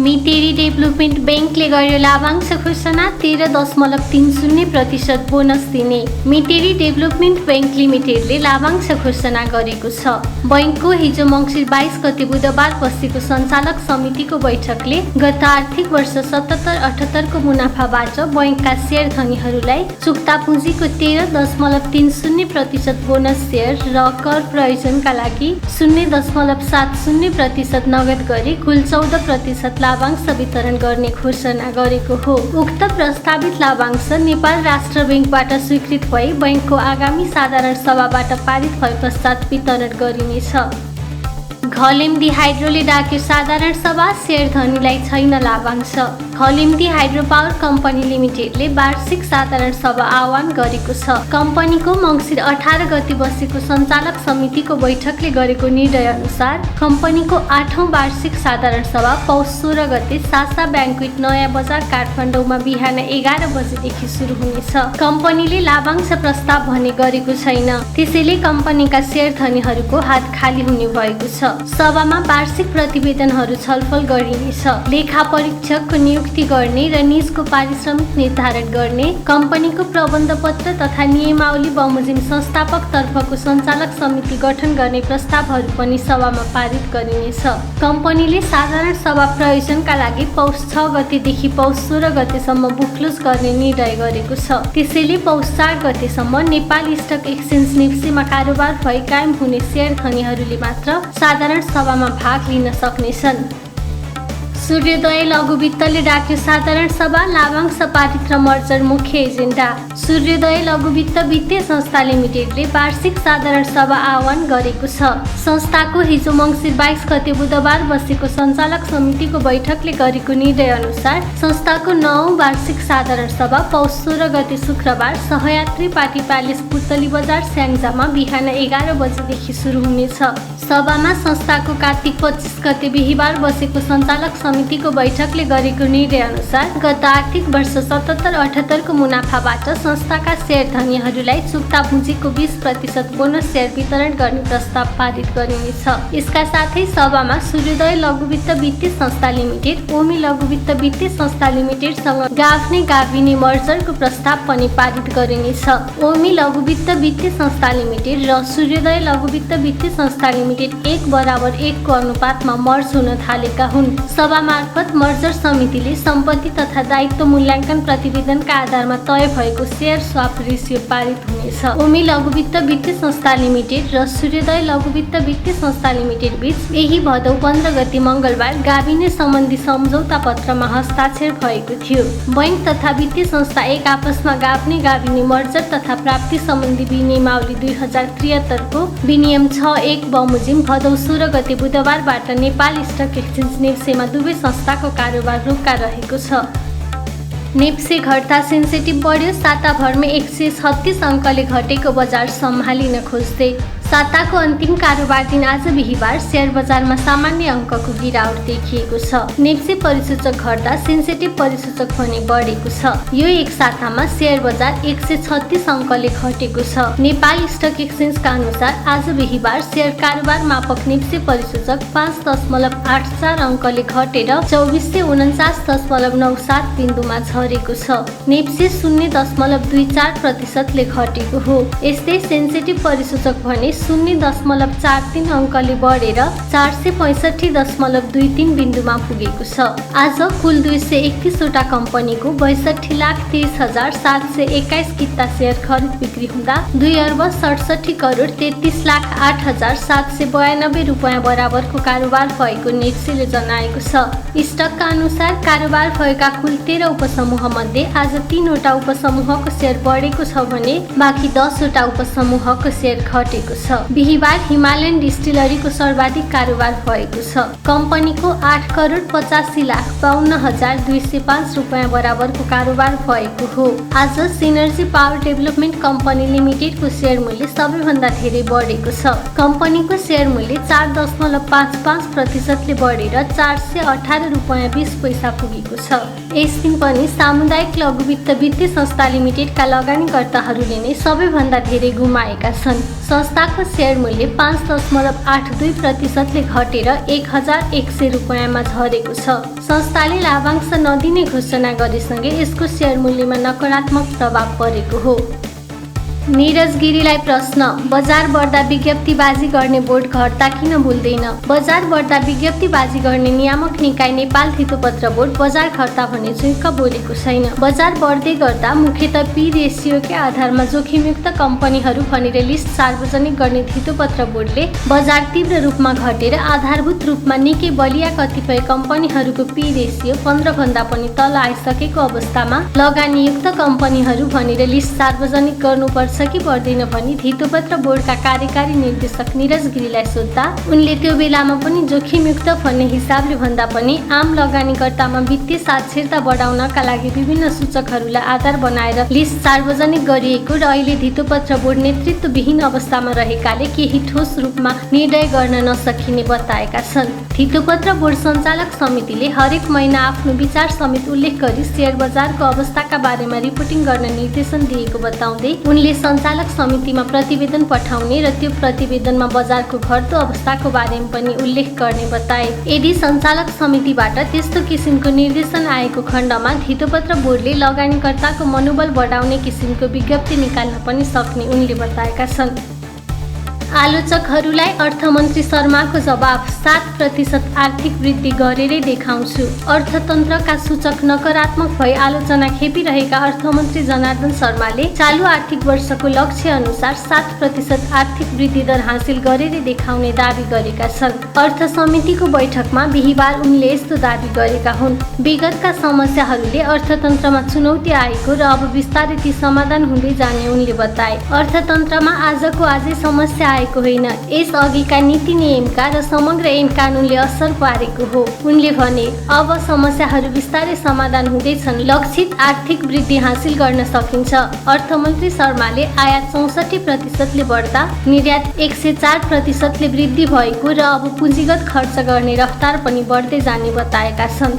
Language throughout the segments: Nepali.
मिटेरी डेभलपमेन्ट ब्याङ्कले गर्यो लाभांश घोषणा 13.30% बोनस दिने। मिटेरी डेभलपमेन्ट ब्याङ्क लिमिटेडले लाभांश घोषणा गरेको छ। बैङ्कको हिजो मङ्सिर 22 गते बुधबार बसेको सञ्चालक समितिको बैठकले गत आर्थिक वर्ष 77-78 को मुनाफाबाट बैङ्कका शेयर धनीहरूलाई चुक्ता पुँजीको 13.30% बोनस शेयर र कर प्रयोजनका लागि 0.70% नगद गरी कुल 14% लाभांश वितरण गर्ने घोषणा गरेको हो। उक्त प्रस्तावित लाभांश नेपाल राष्ट्र ब्याङ्कबाट स्वीकृत भई बैङ्कको आगामी साधारण सभाबाट पारित भए पश्चात वितरण गरिनेछ। घलेम्दी हाइड्रोले डाक्यो साधारण सभा, शेयर धनीलाई छैन लाभांश। घलेम्दी हाइड्रो पावर कम्पनी लिमिटेडले वार्षिक साधारण सभा आह्वान गरेको छ। कम्पनीको मङ्सिर 18 गते बसेको सञ्चालक समितिको बैठकले गरेको निर्णय अनुसार कम्पनीको 8औं वार्षिक साधारण सभा पौष 16 गते सासा ब्याङ्क्वेट नयाँ बजार काठमाडौँमा बिहान 11 बजेदेखि सुरु हुनेछ। कम्पनीले लाभांश प्रस्ताव भने गरेको छैन, त्यसैले कम्पनीका शेयर धनीहरूको हात खाली हुने भएको छ। सभामा वार्षिक प्रतिवेदनहरू छलफल गरिनेछ। लेखा परीक्षकको नियुक्ति गर्ने र निजको पारिश्रमिक निर्धारण गर्ने, कम्पनीको प्रबन्ध पत्र तथा नियमावली बमोजिम संस्थापक तर्फको सञ्चालक समिति गठन गर्ने प्रस्तावहरू पनि सभामा पारित गरिनेछ। कम्पनीले साधारण सभा प्रयोजनका लागि पौष 6 गतेदेखि पौष 16 गतेसम्म बुकलोज गर्ने निर्णय गरेको छ। त्यसैले पौष 4 गतेसम्म नेपाल स्टक एक्सचेन्ज नेप्सीमा कारोबार भई कायम हुने शेयर धनीहरूले मात्र साधारण सभामा भाग लिन सक्नेछन्। सूर्योदय लघुवित्तले डाक्यो साधारण सभा, लाभांश पारित र मर्जर मुख्य एजेन्डा। सूर्योदय लघुवित्त वित्तीय संस्था लिमिटेडले वार्षिक साधारण सभा आह्वान गरेको छ। संस्थाको हिजो मङ्सिर 22 गते बुधबार बसेको सञ्चालक समितिको बैठकले गरेको निर्णय अनुसार संस्थाको 9औं वार्षिक साधारण सभा पौष 16 गते शुक्रबार सहयात्री पार्टी प्यालेस पुतली बजार स्याङ्जामा बिहान 11 बजेदेखि सुरु हुनेछ। सभामा संस्थाको कार्तिक 25 गते बिहिबार बसेको सञ्चालक समितिको बैठकले गरेको निर्णय अनुसार गत आर्थिक वर्ष 77-78 को मुनाफाबाट संस्थाका शेयर धनीहरूलाई चुक्ता पुँजीको 20% बोनस शेयर वितरण गर्ने प्रस्ताव पारित गरिनेछ। यसका साथै सभामा सूर्योदय लघुवित्त वित्तीय संस्था लिमिटेड, ओमी लघुवित्त वित्तीय संस्था लिमिटेडसँग गाभ्ने गाभिने मर्जरको प्रस्ताव पनि पारित गरिनेछ। ओमी लघुवित्त वित्तीय संस्था लिमिटेड र सूर्योदय लघुवित्त वित्तीय संस्था लिमिटेड 1:1 को अनुपातमा मर्ज हुन थालेका हुन्। सभा मार्फत मर्जर समितिले सम्पत्ति तथा दायित्व मूल्याङ्कन प्रतिवेदनका आधारमा तय भएको शेयर स्वाप रेसियो पारित हुनेछ। ओमी लघुवित्त वित्तीय संस्था लिमिटेड र सूर्योदय लघुवित्त वित्तीय संस्था लिमिटेड बीच यही भदौ 15 गते मङ्गलबार गाभिने सम्बन्धी सम्झौता पत्रमा हस्ताक्षर भएको थियो। बैङ्क तथा वित्तीय संस्था एक आपसमा गाभ्ने गाभिने मर्जर तथा प्राप्ति सम्बन्धी विनियमावली 2073 को विनियम 6(1) बमोजिम भदौ 16 गते बुधबारबाट नेपाल स्टक एक्सचेन्ज नेप्सेमा दुवै संस्थाको कारोबार रोका रहेको छ। नेप्से घट्दा सेन्सेटिभ बढ्यो, साताभरमै 136 अङ्कले घटेको बजार सम्हालिन खोज्दै। साताको अन्तिम कारोबार दिन आज बिहिबार शेयर बजारमा सामान्य अङ्कको गिरावट देखिएको छ। नेप्से परिसूचक घट्दा सेन्सेटिभ परिसूचक भने बढेको छ। यो एक सातामा शेयर बजार 136 अङ्कले घटेको छ। नेपाल स्टक एक्सचेन्जका अनुसार आज बिहिबार शेयर कारोबार मापक नेप्से परिसूचक 5.84 अङ्कले घटेर 2449.97 बिन्दुमा झरेको छ। नेप्से 0.24% ले घटेको हो। यस्तै सेन्सेटिभ परिसूचक भने 0.43 अङ्कले बढेर 465.23 बिन्दुमा पुगेको छ। आज कुल 231 वटा कम्पनीको 62,23,721 किता शेयर खरिद बिक्री हुँदा 2,67,33,08,792 रुपियाँ बराबरको कारोबार भएको नेप्सेले जनाएको छ। स्टकका अनुसार कारोबार भएका कुल 13 उपसमूह मध्ये आज 3 वटा उपसमूहको शेयर बढेको छ भने बाँकी 10 वटा उपसमूहको शेयर घटेको छ। बिहिबार हिमालयन डिस्टिलरीको सर्वाधिक कारोबार भएको छ। कम्पनीको 8,85,52,205 रुपियाँ बराबरको कारोबार भएको हो। आज सिनर्जी पावर डेभलपमेन्ट कम्पनी लिमिटेडको शेयर मूल्य सबैभन्दा धेरै बढेको छ। कम्पनीको शेयर मूल्य 4.55% ले बढेर 418 रुपियाँ 20 पैसा पुगेको छ। यस दिन पनि सामुदायिक लघु वित्त वित्तीय संस्था लिमिटेडका लगानीकर्ताहरूले नै सबैभन्दा धेरै गुमाएका छन्। संस्थाको शेयर मूल्य 5.82% घटेर 1,100 रुपियाँमा झरेको छ। संस्थाले लाभांश नदिने घोषणा गरेसँगै यसको शेयर मूल्यमा नकारात्मक प्रभाव परेको हो। नीरज गिरीलाई प्रश्न, बजार बढ्दा विज्ञप्तिबाजी गर्ने बोर्ड घट्दा किन बोल्दैन? बजार बढ्दा विज्ञप्तिबाजी गर्ने नियामक निकाय नेपाल धितोपत्र बोर्ड बजार घट्दा भने झुक्क बोलेको छैन। बजार बढ्दै गर्दा मुख्यतः पी रेसियोकै आधारमा जोखिमयुक्त कम्पनीहरू भनेर लिस्ट सार्वजनिक गर्ने धितोपत्र बोर्डले बजार तीव्र रूपमा घटेर आधारभूत रूपमा निकै बलिया कतिपय कम्पनीहरूको पी रेसियो 15 भन्दा पनि तल आइसकेको अवस्थामा लगानीयुक्त कम्पनीहरू भनेर लिस्ट सार्वजनिक गर्नुपर्छ कि पर्दैन भनी धितोपत्र बोर्डका कार्यकारी निर्देशक नीरज गिरीलाई सोध्दा उनले त्यो बेलामा पनि जोखिमयुक्त भन्ने हिसाबले भन्दा पनि आम लगानीकर्तामा वित्तीय साक्षरता बढाउनका लागि विभिन्न सूचकहरूलाई आधार बनाएर लिस्ट सार्वजनिक गरिएको र अहिले धितोपत्र बोर्ड नेतृत्वविहीन अवस्थामा रहेकाले केही ठोस रूपमा निर्णय गर्न नसकिने बताएका छन्। धितोपत्र बोर्ड सञ्चालक समितिले हरेक महिना आफ्नो विचार समेत उल्लेख गरी शेयर बजारको अवस्थाका बारेमा रिपोर्टिङ गर्न निर्देशन दिएको बताउँदै उनले सञ्चालक समितिमा प्रतिवेदन पठाउने र त्यो प्रतिवेदनमा बजारको घट्दो अवस्थाको बारेमा पनि उल्लेख गर्ने बताए। यदि सञ्चालक समितिबाट त्यस्तो किसिमको निर्देशन आएको खण्डमा धितोपत्र बोर्डले लगानीकर्ताको मनोबल बढाउने किसिमको विज्ञप्ति निकाल्न पनि सक्ने उनले बताएका छन्। आलोचकहरूलाई अर्थमन्त्री शर्माको जवाफ, 7% आर्थिक वृद्धि गरेरै देखाउँछु। अर्थतन्त्रका सूचक नकारात्मक भई आलोचना खेपिरहेका अर्थमन्त्री जनार्दन शर्माले चालु आर्थिक वर्षको लक्ष्य अनुसार 7% आर्थिक वृद्धि दर हासिल गरेरै देखाउने दावी गरेका छन्। अर्थ समितिको बैठकमा बिहिबार उनले यस्तो दावी गरेका हुन्। विगतका समस्याहरूले अर्थतन्त्रमा चुनौती आएको र अब बिस्तारै ती समाधान हुँदै जाने उनले बताए। अर्थतन्त्रमा आजको आजै समस्या आएको होइन, यस अघिका नीति नियमका र समग्र ऐन कानूनले असर पारेको हो। उनले भने अब समस्याहरू बिस्तारै समाधान हुँदैछन्, लक्षित आर्थिक वृद्धि हासिल गर्न सकिन्छ। अर्थमन्त्री शर्माले आयात 64%ले बढ्दा निर्यात 104%ले वृद्धि भएको र अब पुँजीगत खर्च गर्ने रफ्तार पनि बढ्दै जाने बताएका छन्।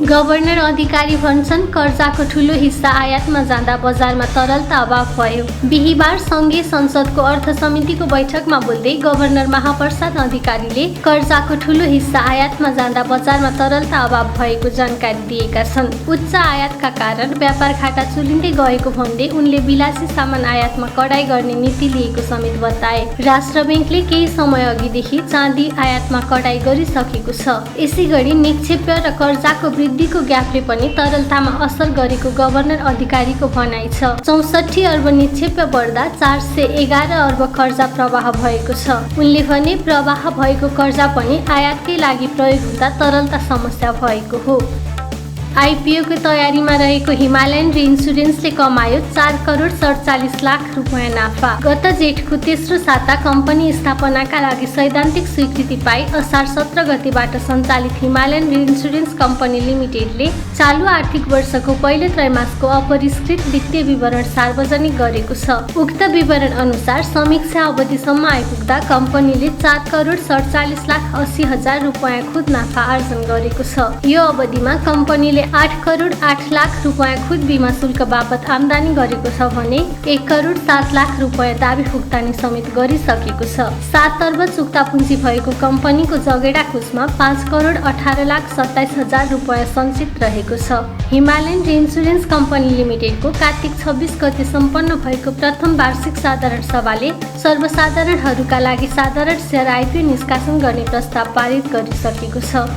गभर्नर अधिकारी भन्छन् कर्जाको ठूलो हिस्सा आयातमा जाँदा बजारमा तरलता अभाव भयो। बिहिबार संघीय संसदको अर्थ समितिको बैठकमा बोल्दै गभर्नर महाप्रसाद अधिकारीले कर्जाको ठूलो हिस्सा आयातमा जाँदा बजारमा तरलता अभाव भएको जानकारी दिएका छन्। उच्च आयातका कारण व्यापार घाटा चुलिँदै गएको भन्दै उनले विलासी सामान आयातमा कडाई गर्ने नीति लिएको समेत बताए। राष्ट्र ब्याङ्कले केही समय अघिदेखि चाँदी आयातमा कडाई गरिसकेको छ। यसैगरी निक्षेप र कर्जाको वृद्धिको ग्यापले पनि तरलतामा असर गरेको गभर्नर अधिकारीको भनाइ छ। 64 अर्ब निक्षेप बढ्दा 411 अर्ब कर्जा प्रवाह भएको छ। उनले भने प्रवाह भएको कर्जा पनि आयातकै लागि प्रयोग हुँदा तरलता समस्या भएको हो। आइपिओको तयारीमा रहेको हिमालयन रिइन्स्योरेन्सले कमायो 4 करोड 47 लाख रुपियाँ नाफा। गत जेठको तेस्रो साता कम्पनी स्थापनाका लागि सैद्धान्तिक स्वीकृति पाई असार 17 गतेबाट सञ्चालित हिमालयन रिइन्स्योरेन्स कम्पनी लिमिटेडले चालु आर्थिक वर्षको पहिलो त्रैमासको अपरिष्कृत वित्तीय विवरण सार्वजनिक गरेको छ। उक्त विवरण अनुसार समीक्षा अवधिसम्म आइपुग्दा कम्पनीले 4 करोड 47 लाख 80 हजार रुपियाँ खुद नाफा आर्जन गरेको छ। यो अवधिमा कम्पनीले 8 करोड 8 लाख रुपियाँ खुद बिमा शुल्क बापत आम्दानी गरेको छ भने 1 करोड 7 लाख रुपियाँ दाबी भुक्तानी समेत गरिसकेको छ। 7 अर्ब चुक्ता पुँजी भएको कम्पनीको जगेडा कोषमा 5 करोड 18 लाख 27 हजार रुपियाँ सञ्चित रहेको छ। हिमालयन रिइन्स्योरेन्स कम्पनी लिमिटेडको कार्तिक 26 गते सम्पन्न भएको प्रथम वार्षिक साधारण सभाले सर्वसाधारणहरूका लागि साधारण शेयर आइपिओ निष्कासन गर्ने प्रस्ताव पारित गरिसकेको छ।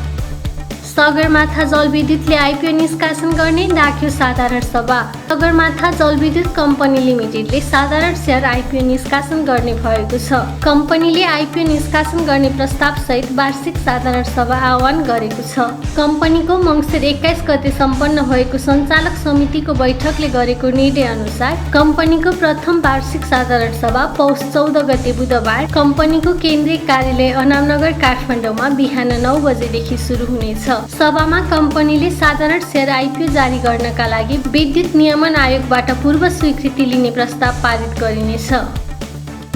सगरमाथा जलविद्युतले आइपिओ निष्कासन गर्ने डाक्यो साधारण सभा। सगरमाथा जलविद्युत कम्पनी लिमिटेडले साधारण शेयर आइपिओ निष्कासन गर्ने भएको छ। कम्पनीले आइपिओ निष्कासन गर्ने प्रस्ताव सहित वार्षिक साधारण सभा आह्वान गरेको छ। कम्पनीको मङ्सिर 21 गते सम्पन्न भएको सञ्चालक समितिको बैठकले गरेको निर्णय अनुसार कम्पनीको प्रथम वार्षिक साधारण सभा पौष 14 गते बुधबार कम्पनीको केन्द्रीय कार्यालय अनामनगर काठमाडौँमा बिहान 9 बजेदेखि सुरु हुनेछ। सभामा कम्पनीले साधारण शेयर आइपिओ जारी गर्नका लागि विद्युत नियमन आयोगबाट पूर्व स्वीकृति लिने प्रस्ताव पारित गरिनेछ।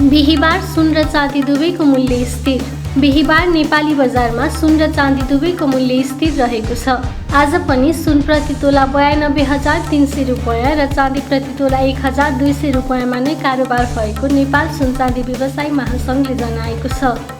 बिहिबार सुन र चाँदी दुवैको मूल्य स्थिर। बिहिबार नेपाली बजारमा सुन र चाँदी दुवैको मूल्य स्थिर रहेको छ। आज पनि सुन प्रति तोला 92,300 रुपैयाँ र चाँदी प्रति तोला 1,200 रुपैयाँमा नै कारोबार भएको नेपाल सुन चाँदी व्यवसायी महासङ्घले जनाएको छ।